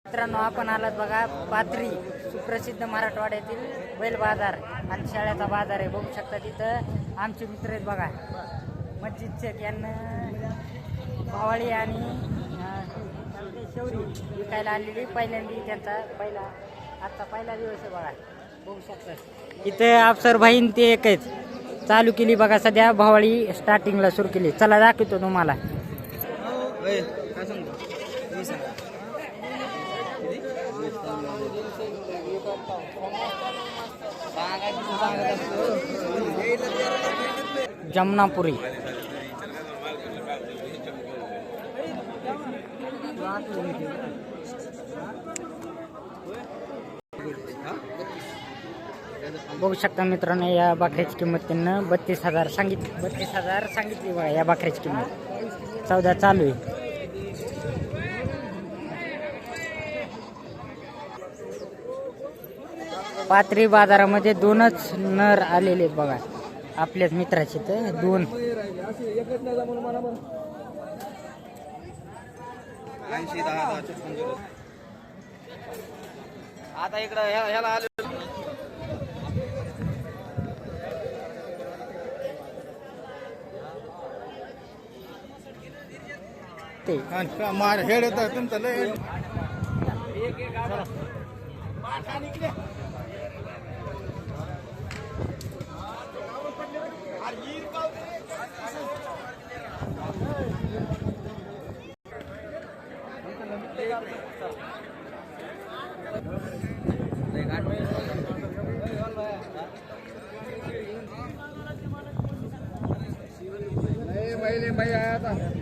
मित्रांनो आपण आलात बघा पाथरी सुप्रसिद्ध मराठवाड्यातील बैल बाजार आणि शाळेचा बाजार आहे. बघू शकता तिथं आमचे मित्र आहेत बघा मस्जिद शेख यांना भावाळी आणि शेवरी विकायला आलेली पहिल्यांदा त्यांचा आजचा पहिला दिवस आहे बघा. बघू शकता इथं अफसर भाईन ते एकच चालू केली बघा. सध्या भावाळी स्टार्टिंगला सुरू केली. चला दाखवतो तुम्हाला. जमनापुरी बघू शकता मित्रांनो या बकऱ्याची किंमत त्यांना 32,000 सांगितली बघा. या बकऱ्याची किंमत 14 चालू आहे. पाथरी बाजारामध्ये 2च नर आलेले बघा आपल्याच मित्राचे. तर 2 आता इकडं ह्याला आले ते मार हेड येतं तुमचं लय भाई आया था.